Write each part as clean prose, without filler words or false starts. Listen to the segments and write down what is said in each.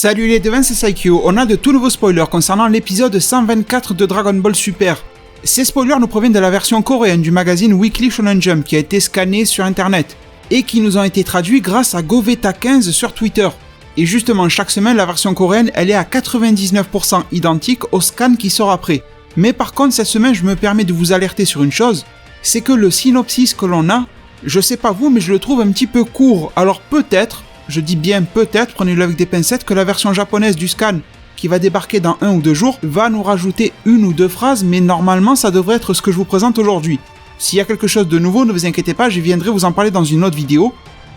Salut les devins, c'est Saikyo. On a de tout nouveaux spoilers concernant l'épisode 124 de Dragon Ball Super. Ces spoilers nous proviennent de la version coréenne du magazine Weekly Shonen Jump qui a été scanné sur internet et qui nous ont été traduits grâce à Goveta15 sur Twitter. Et justement, chaque semaine, la version coréenne, elle est à 99% identique au scan qui sort après. Mais par contre, cette semaine, je me permets de vous alerter sur une chose, c'est que le synopsis que l'on a, je sais pas vous, mais je le trouve un petit peu court. Alors peut-être, je dis bien peut-être, prenez-le avec des pincettes, que la version japonaise du scan, qui va débarquer dans 1 ou 2 jours, va nous rajouter 1 ou 2 phrases, mais normalement ça devrait être ce que je vous présente aujourd'hui. S'il y a quelque chose de nouveau, ne vous inquiétez pas, je viendrai vous en parler dans une autre vidéo.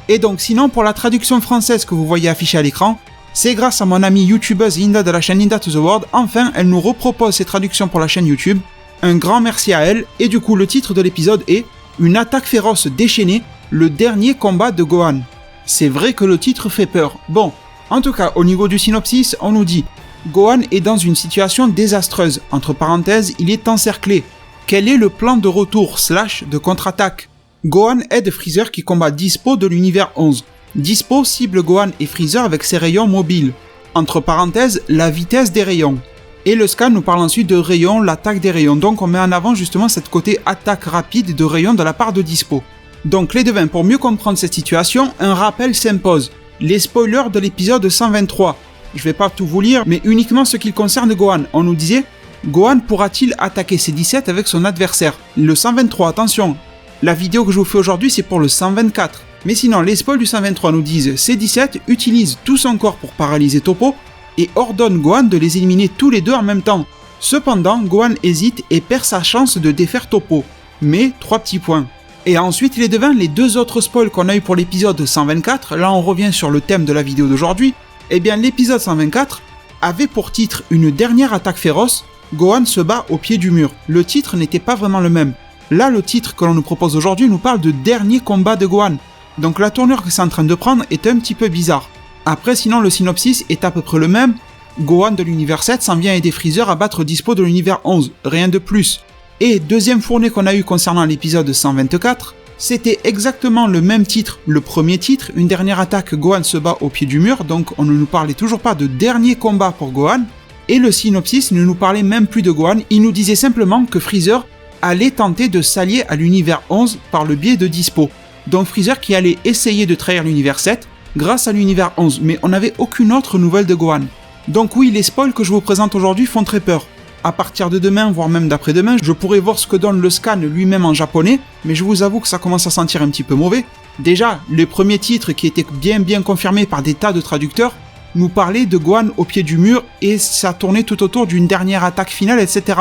Et donc sinon, pour la traduction française que vous voyez affichée à l'écran, c'est grâce à mon amie youtubeuse Inda de la chaîne Inda to the World, enfin elle nous repropose ses traductions pour la chaîne YouTube. Un grand merci à elle, et du coup le titre de l'épisode est « Une attaque féroce déchaînée, le dernier combat de Gohan ». C'est vrai que le titre fait peur. Bon, en tout cas, au niveau du synopsis, on nous dit Gohan est dans une situation désastreuse. Entre parenthèses, il est encerclé. Quel est le plan de retour / de contre-attaque? Gohan aide Freezer qui combat Dispo de l'univers 11. Dispo cible Gohan et Freezer avec ses rayons mobiles. Entre parenthèses, la vitesse des rayons. Et le scan nous parle ensuite de rayons, l'attaque des rayons. Donc on met en avant justement cette côté attaque rapide de rayons de la part de Dispo. Donc les devins, pour mieux comprendre cette situation, un rappel s'impose. Les spoilers de l'épisode 123. Je vais pas tout vous lire, mais uniquement ce qui concerne Gohan. On nous disait, Gohan pourra-t-il attaquer C17 avec son adversaire? Le 123, attention. La vidéo que je vous fais aujourd'hui, c'est pour le 124. Mais sinon, les spoils du 123 nous disent, C17 utilise tout son corps pour paralyser Toppo et ordonne Gohan de les éliminer tous les deux en même temps. Cependant, Gohan hésite et perd sa chance de défaire Toppo. Mais, 3 petits points. Et ensuite, les devins, les 2 autres spoils qu'on a eu pour l'épisode 124, là on revient sur le thème de la vidéo d'aujourd'hui, eh bien l'épisode 124 avait pour titre une dernière attaque féroce, Gohan se bat au pied du mur. Le titre n'était pas vraiment le même. Là, le titre que l'on nous propose aujourd'hui nous parle de dernier combat de Gohan. Donc la tournure que c'est en train de prendre est un petit peu bizarre. Après, sinon, le synopsis est à peu près le même. Gohan de l'univers 7 s'en vient aider Freezer à battre Dispo de l'univers 11. Rien de plus. Et deuxième fournée qu'on a eu concernant l'épisode 124, c'était exactement le même titre, le premier titre, une dernière attaque, Gohan se bat au pied du mur, donc on ne nous parlait toujours pas de dernier combat pour Gohan, et le synopsis ne nous parlait même plus de Gohan, il nous disait simplement que Freezer allait tenter de s'allier à l'univers 11 par le biais de Dispo. Donc Freezer qui allait essayer de trahir l'univers 7 grâce à l'univers 11, mais on n'avait aucune autre nouvelle de Gohan. Donc oui, les spoils que je vous présente aujourd'hui font très peur. À partir de demain, voire même d'après-demain, je pourrai voir ce que donne le scan lui-même en japonais, mais je vous avoue que ça commence à sentir un petit peu mauvais. Déjà, les premiers titres qui étaient bien confirmés par des tas de traducteurs nous parlaient de Gohan au pied du mur et ça tournait tout autour d'une dernière attaque finale, etc.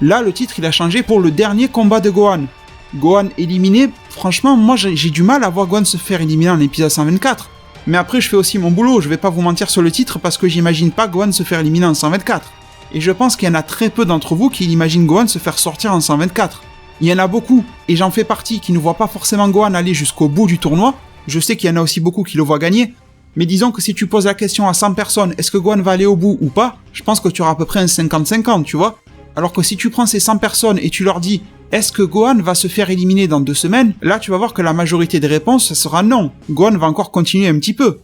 Là, le titre il a changé pour le dernier combat de Gohan. Gohan éliminé, franchement, moi j'ai du mal à voir Gohan se faire éliminer en épisode 124. Mais après, je fais aussi mon boulot, je vais pas vous mentir sur le titre parce que j'imagine pas Gohan se faire éliminer en 124. Et je pense qu'il y en a très peu d'entre vous qui imaginent Gohan se faire sortir en 124. Il y en a beaucoup, et j'en fais partie, qui ne voient pas forcément Gohan aller jusqu'au bout du tournoi. Je sais qu'il y en a aussi beaucoup qui le voient gagner. Mais disons que si tu poses la question à 100 personnes, est-ce que Gohan va aller au bout ou pas, je pense que tu auras à peu près un 50-50, tu vois. Alors que si tu prends ces 100 personnes et tu leur dis, est-ce que Gohan va se faire éliminer dans 2 semaines, là tu vas voir que la majorité des réponses, ça sera non. Gohan va encore continuer un petit peu.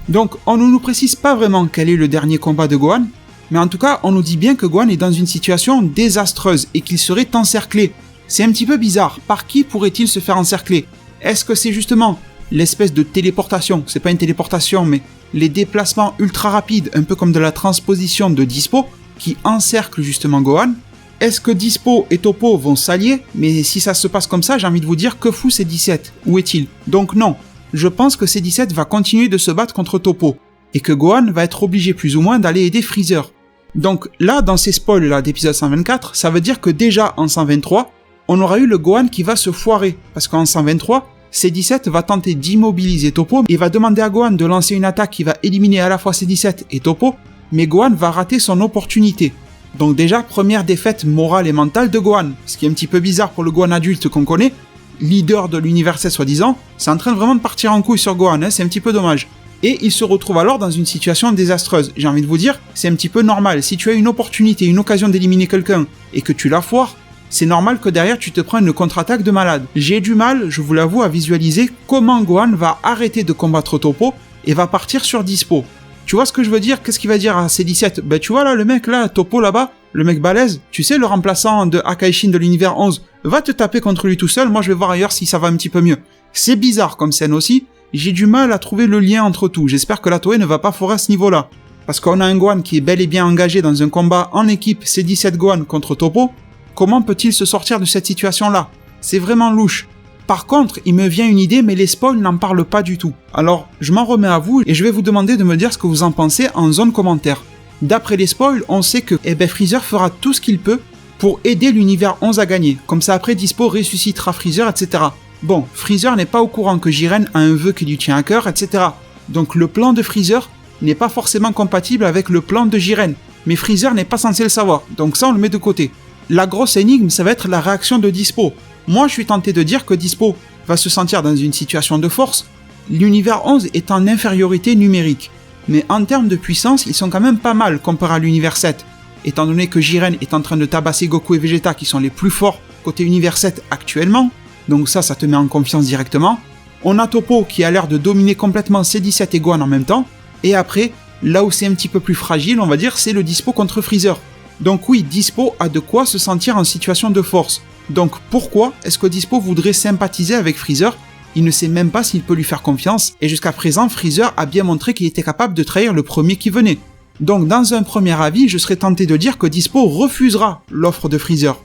Donc on ne nous précise pas vraiment quel est le dernier combat de Gohan, mais en tout cas, on nous dit bien que Gohan est dans une situation désastreuse et qu'il serait encerclé. C'est un petit peu bizarre. Par qui pourrait-il se faire encercler? Est-ce que c'est justement l'espèce de téléportation? C'est pas une téléportation, mais les déplacements ultra rapides, un peu comme de la transposition de Dispo, qui encerclent justement Gohan? Est-ce que Dispo et Toppo vont s'allier? Mais si ça se passe comme ça, j'ai envie de vous dire, que fout C17? Où est-il? Donc non, je pense que C17 va continuer de se battre contre Toppo, et que Gohan va être obligé plus ou moins d'aller aider Freezer. Donc là, dans ces spoils-là d'épisode 124, ça veut dire que déjà en 123, on aura eu le Gohan qui va se foirer. Parce qu'en 123, C17 va tenter d'immobiliser Toppo et va demander à Gohan de lancer une attaque qui va éliminer à la fois C17 et Toppo, mais Gohan va rater son opportunité. Donc déjà, première défaite morale et mentale de Gohan, ce qui est un petit peu bizarre pour le Gohan adulte qu'on connaît, leader de l'univers 7 soi-disant, c'est en train vraiment de partir en couille sur Gohan, c'est un petit peu dommage. Et il se retrouve alors dans une situation désastreuse. J'ai envie de vous dire, c'est un petit peu normal. Si tu as une opportunité, une occasion d'éliminer quelqu'un et que tu la foires, c'est normal que derrière tu te prennes une contre-attaque de malade. J'ai du mal, je vous l'avoue, à visualiser comment Gohan va arrêter de combattre Toppo et va partir sur Dispo. Tu vois ce que je veux dire? Qu'est-ce qu'il va dire à C17? Ben tu vois là, le mec là, Toppo là-bas, le mec balèze, tu sais, le remplaçant de Akaishin de l'univers 11, va te taper contre lui tout seul, moi je vais voir ailleurs si ça va un petit peu mieux. C'est bizarre comme scène aussi, j'ai du mal à trouver le lien entre tout, j'espère que la Toei ne va pas foirer à ce niveau-là. Parce qu'on a un Gohan qui est bel et bien engagé dans un combat en équipe C17 Gohan contre Toppo, comment peut-il se sortir de cette situation-là? C'est vraiment louche. Par contre, il me vient une idée, mais les spoils n'en parlent pas du tout. Alors, je m'en remets à vous et je vais vous demander de me dire ce que vous en pensez en zone commentaire. D'après les spoils, on sait que Freezer fera tout ce qu'il peut pour aider l'univers 11 à gagner. Comme ça, après, Dispo ressuscitera Freezer, etc. Bon, Freezer n'est pas au courant que Jiren a un vœu qui lui tient à cœur, etc. Donc le plan de Freezer n'est pas forcément compatible avec le plan de Jiren. Mais Freezer n'est pas censé le savoir, donc ça on le met de côté. La grosse énigme, ça va être la réaction de Dispo. Moi, je suis tenté de dire que Dispo va se sentir dans une situation de force. L'univers 11 est en infériorité numérique. Mais en termes de puissance, ils sont quand même pas mal comparé à l'univers 7. Étant donné que Jiren est en train de tabasser Goku et Vegeta qui sont les plus forts côté univers 7 actuellement. Donc ça te met en confiance directement. On a Toppo qui a l'air de dominer complètement C17 et Gohan en même temps. Et après, là où c'est un petit peu plus fragile, on va dire, c'est le Dispo contre Freezer. Donc oui, Dispo a de quoi se sentir en situation de force. Donc pourquoi est-ce que Dispo voudrait sympathiser avec Freezer? Il ne sait même pas s'il peut lui faire confiance, et jusqu'à présent, Freezer a bien montré qu'il était capable de trahir le premier qui venait. Donc dans un premier avis, je serais tenté de dire que Dispo refusera l'offre de Freezer.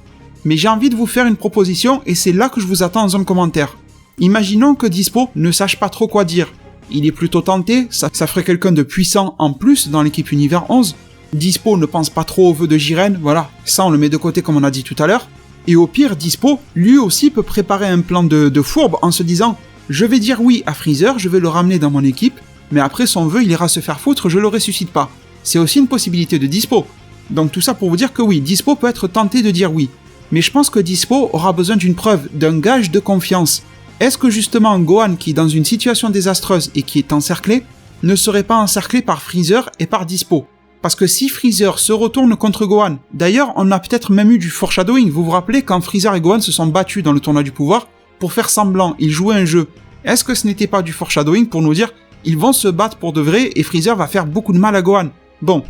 Mais j'ai envie de vous faire une proposition, et c'est là que je vous attends en zone commentaire. Imaginons que Dispo ne sache pas trop quoi dire. Il est plutôt tenté, ça ferait quelqu'un de puissant en plus dans l'équipe Univers 11. Dispo ne pense pas trop au vœu de Jiren, voilà, ça on le met de côté comme on a dit tout à l'heure. Et au pire, Dispo, lui aussi peut préparer un plan de fourbe en se disant « Je vais dire oui à Freezer, je vais le ramener dans mon équipe, mais après son vœu il ira se faire foutre, je le ressuscite pas. » C'est aussi une possibilité de Dispo. Donc tout ça pour vous dire que oui, Dispo peut être tenté de dire oui. Mais je pense que Dispo aura besoin d'une preuve, d'un gage de confiance. Est-ce que justement Gohan, qui est dans une situation désastreuse et qui est encerclé, ne serait pas encerclé par Freezer et par Dispo? Parce que si Freezer se retourne contre Gohan, d'ailleurs on a peut-être même eu du foreshadowing, vous vous rappelez quand Freezer et Gohan se sont battus dans le tournoi du pouvoir, pour faire semblant, ils jouaient un jeu. Est-ce que ce n'était pas du foreshadowing pour nous dire, ils vont se battre pour de vrai et Freezer va faire beaucoup de mal à Gohan? Bon,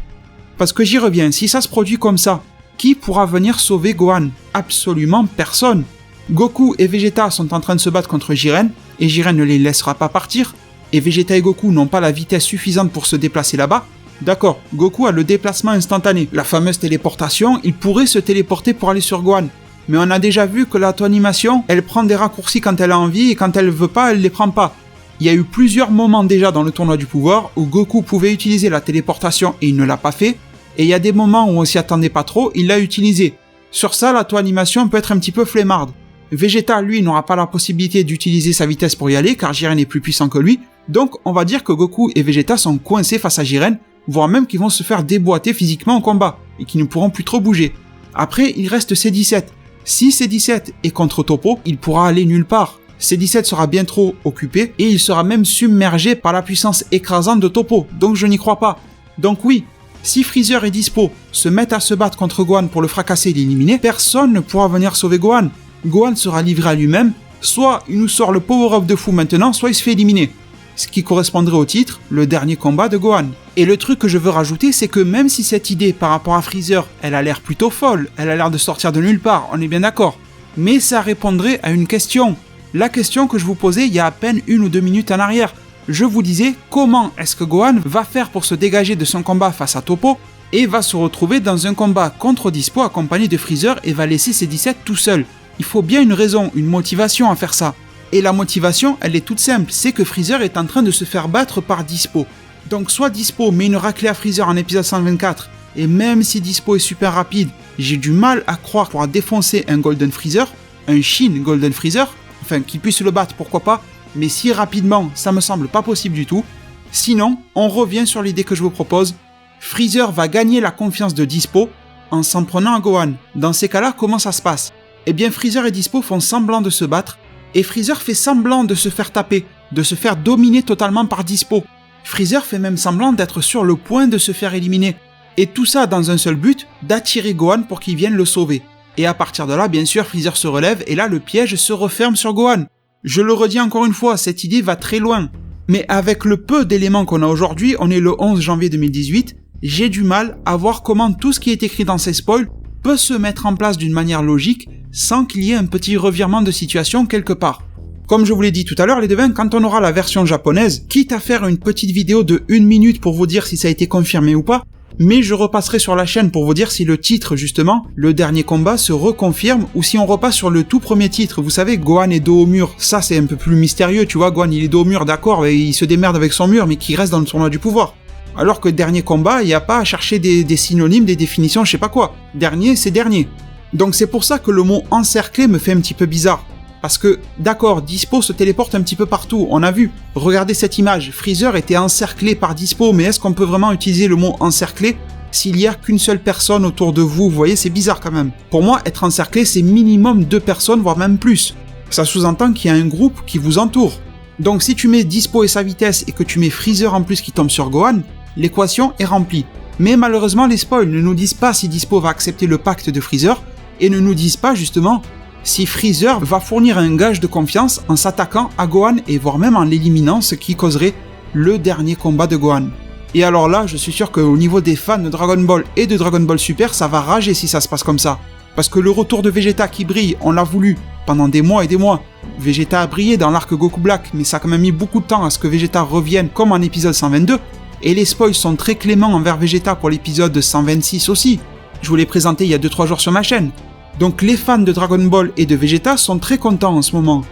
parce que j'y reviens, si ça se produit comme ça, qui pourra venir sauver Gohan? Absolument personne. Goku et Vegeta sont en train de se battre contre Jiren, et Jiren ne les laissera pas partir, et Vegeta et Goku n'ont pas la vitesse suffisante pour se déplacer là-bas. D'accord, Goku a le déplacement instantané, la fameuse téléportation, il pourrait se téléporter pour aller sur Gohan. Mais on a déjà vu que l'auto-animation, elle prend des raccourcis quand elle a envie, et quand elle veut pas, elle les prend pas. Il y a eu plusieurs moments déjà dans le tournoi du pouvoir où Goku pouvait utiliser la téléportation et il ne l'a pas fait, et il y a des moments où on s'y attendait pas trop, il l'a utilisé. Sur ça, l'auto-animation peut être un petit peu flemmarde. Vegeta, lui, n'aura pas la possibilité d'utiliser sa vitesse pour y aller, car Jiren est plus puissant que lui, donc on va dire que Goku et Vegeta sont coincés face à Jiren, voire même qu'ils vont se faire déboîter physiquement au combat, et qu'ils ne pourront plus trop bouger. Après, il reste C17. Si C17 est contre Toppo, il pourra aller nulle part. C17 sera bien trop occupé, et il sera même submergé par la puissance écrasante de Toppo, donc je n'y crois pas. Donc oui, si Freezer et Dispo se mettent à se battre contre Gohan pour le fracasser et l'éliminer, personne ne pourra venir sauver Gohan. Gohan sera livré à lui-même, soit il nous sort le power-up de fou maintenant, soit il se fait éliminer. Ce qui correspondrait au titre, le dernier combat de Gohan. Et le truc que je veux rajouter, c'est que même si cette idée par rapport à Freezer, elle a l'air plutôt folle, elle a l'air de sortir de nulle part, on est bien d'accord, mais ça répondrait à une question. La question que je vous posais il y a à peine 1 ou 2 minutes en arrière. Je vous disais comment est-ce que Gohan va faire pour se dégager de son combat face à Toppo et va se retrouver dans un combat contre Dispo accompagné de Freezer et va laisser C17 tout seul. Il faut bien une raison, une motivation à faire ça. Et la motivation, elle est toute simple, c'est que Freezer est en train de se faire battre par Dispo. Donc soit Dispo met une raclée à Freezer en épisode 124, et même si Dispo est super rapide, j'ai du mal à croire qu'il pourra défoncer un Golden Freezer, un Shin Golden Freezer, enfin qu'il puisse le battre pourquoi pas, mais si rapidement, ça me semble pas possible du tout. Sinon, on revient sur l'idée que je vous propose, Freezer va gagner la confiance de Dispo en s'en prenant à Gohan. Dans ces cas-là, comment ça se passe? Eh bien Freezer et Dispo font semblant de se battre, et Freezer fait semblant de se faire taper, de se faire dominer totalement par Dispo. Freezer fait même semblant d'être sur le point de se faire éliminer. Et tout ça dans un seul but, d'attirer Gohan pour qu'il vienne le sauver. Et à partir de là, bien sûr, Freezer se relève et là le piège se referme sur Gohan. Je le redis encore une fois, cette idée va très loin. Mais avec le peu d'éléments qu'on a aujourd'hui, on est le 11 janvier 2018, j'ai du mal à voir comment tout ce qui est écrit dans ces spoils peut se mettre en place d'une manière logique sans qu'il y ait un petit revirement de situation quelque part. Comme je vous l'ai dit tout à l'heure, les devins, quand on aura la version japonaise, quitte à faire une petite vidéo de 1 minute pour vous dire si ça a été confirmé ou pas, mais je repasserai sur la chaîne pour vous dire si le titre, justement, le dernier combat, se reconfirme, ou si on repasse sur le tout premier titre. Vous savez, Gohan est dos au mur, ça c'est un peu plus mystérieux, tu vois, Gohan il est dos au mur, d'accord, et il se démerde avec son mur, mais qui reste dans le tournoi du pouvoir. Alors que dernier combat, il n'y a pas à chercher des synonymes, des définitions, je sais pas quoi. Dernier, c'est dernier. Donc c'est pour ça que le mot encerclé me fait un petit peu bizarre. Parce que, d'accord, Dispo se téléporte un petit peu partout, on a vu. Regardez cette image, Freezer était encerclé par Dispo, mais est-ce qu'on peut vraiment utiliser le mot encerclé s'il y a qu'une seule personne autour de vous? Vous voyez, c'est bizarre quand même. Pour moi, être encerclé, c'est minimum 2 personnes, voire même plus. Ça sous-entend qu'il y a un groupe qui vous entoure. Donc si tu mets Dispo et sa vitesse et que tu mets Freezer en plus qui tombe sur Gohan, l'équation est remplie. Mais malheureusement, les spoils ne nous disent pas si Dispo va accepter le pacte de Freezer, et ne nous disent pas justement si Freezer va fournir un gage de confiance en s'attaquant à Gohan et voire même en l'éliminant, ce qui causerait le dernier combat de Gohan. Et alors là, je suis sûr qu'au niveau des fans de Dragon Ball et de Dragon Ball Super, ça va rager si ça se passe comme ça. Parce que le retour de Vegeta qui brille, on l'a voulu pendant des mois et des mois. Vegeta a brillé dans l'arc Goku Black, mais ça a quand même mis beaucoup de temps à ce que Vegeta revienne comme en épisode 122, et les spoils sont très cléments envers Vegeta pour l'épisode 126 aussi. Je vous l'ai présenté il y a 2-3 jours sur ma chaîne. Donc les fans de Dragon Ball et de Vegeta sont très contents en ce moment.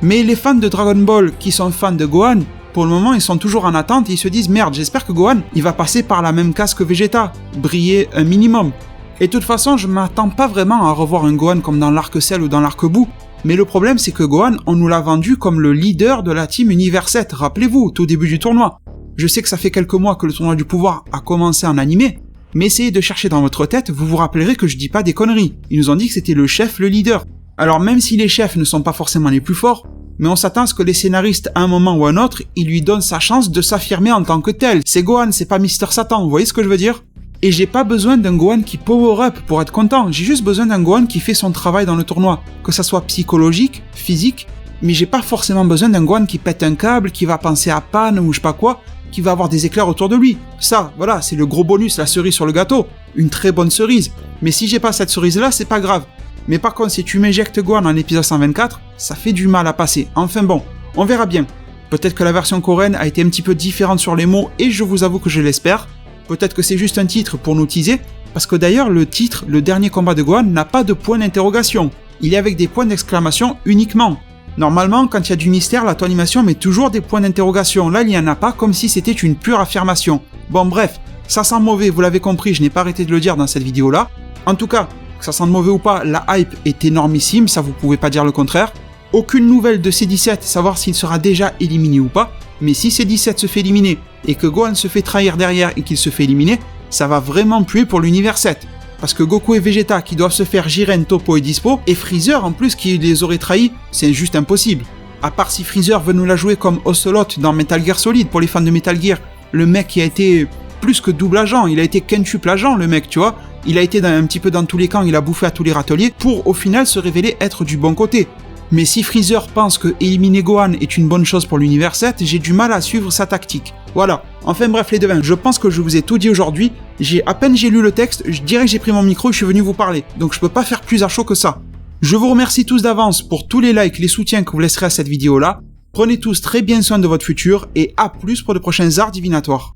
Mais les fans de Dragon Ball qui sont fans de Gohan, pour le moment ils sont toujours en attente et ils se disent merde, j'espère que Gohan il va passer par la même case que Vegeta, briller un minimum. Et de toute façon je m'attends pas vraiment à revoir un Gohan comme dans l'arc Cell ou dans l'arc Buu, mais le problème c'est que Gohan on nous l'a vendu comme le leader de la team Univers 7, rappelez-vous, tout au début du tournoi. Je sais que ça fait quelques mois que le tournoi du pouvoir a commencé en animé, mais essayez de chercher dans votre tête, vous vous rappellerez que je dis pas des conneries. Ils nous ont dit que c'était le chef, le leader. Alors même si les chefs ne sont pas forcément les plus forts, mais on s'attend à ce que les scénaristes, à un moment ou à un autre, ils lui donnent sa chance de s'affirmer en tant que tel. C'est Gohan, c'est pas Mister Satan, vous voyez ce que je veux dire? Et j'ai pas besoin d'un Gohan qui power up pour être content, j'ai juste besoin d'un Gohan qui fait son travail dans le tournoi. Que ça soit psychologique, physique, mais j'ai pas forcément besoin d'un Gohan qui pète un câble, qui va penser à Pan ou je sais pas quoi, qui va avoir des éclairs autour de lui. Ça, voilà, c'est le gros bonus, la cerise sur le gâteau. Une très bonne cerise. Mais si j'ai pas cette cerise-là, c'est pas grave. Mais par contre, si tu m'éjectes Gohan en épisode 124, ça fait du mal à passer. Enfin bon, on verra bien. Peut-être que la version coréenne a été un petit peu différente sur les mots, et je vous avoue que je l'espère. Peut-être que c'est juste un titre pour nous teaser, parce que d'ailleurs, le titre, le dernier combat de Gohan, n'a pas de point d'interrogation. Il est avec des points d'exclamation uniquement. Normalement, quand il y a du mystère, l'auto-animation met toujours des points d'interrogation. Là, il n'y en a pas, comme si c'était une pure affirmation. Bon, bref, ça sent mauvais, vous l'avez compris, je n'ai pas arrêté de le dire dans cette vidéo-là. En tout cas, que ça sente mauvais ou pas, la hype est énormissime, ça vous pouvez pas dire le contraire. Aucune nouvelle de C17, savoir s'il sera déjà éliminé ou pas. Mais si C17 se fait éliminer, et que Gohan se fait trahir derrière et qu'il se fait éliminer, ça va vraiment puer pour l'univers 7. Parce que Goku et Vegeta qui doivent se faire Jiren, Toppo et Dispo, et Freezer en plus qui les aurait trahis, c'est juste impossible. À part si Freezer veut nous la jouer comme Ocelot dans Metal Gear Solid pour les fans de Metal Gear, le mec qui a été plus que double agent, il a été quintuple agent le mec, tu vois. Il a été un petit peu dans tous les camps, il a bouffé à tous les râteliers pour au final se révéler être du bon côté. Mais si Freezer pense que éliminer Gohan est une bonne chose pour l'univers 7, j'ai du mal à suivre sa tactique. Voilà. Enfin bref les devins, je pense que je vous ai tout dit aujourd'hui. À peine j'ai lu le texte, je dirais que j'ai pris mon micro et je suis venu vous parler. Donc je peux pas faire plus à chaud que ça. Je vous remercie tous d'avance pour tous les likes, les soutiens que vous laisserez à cette vidéo là. Prenez tous très bien soin de votre futur et à plus pour de prochains arts divinatoires.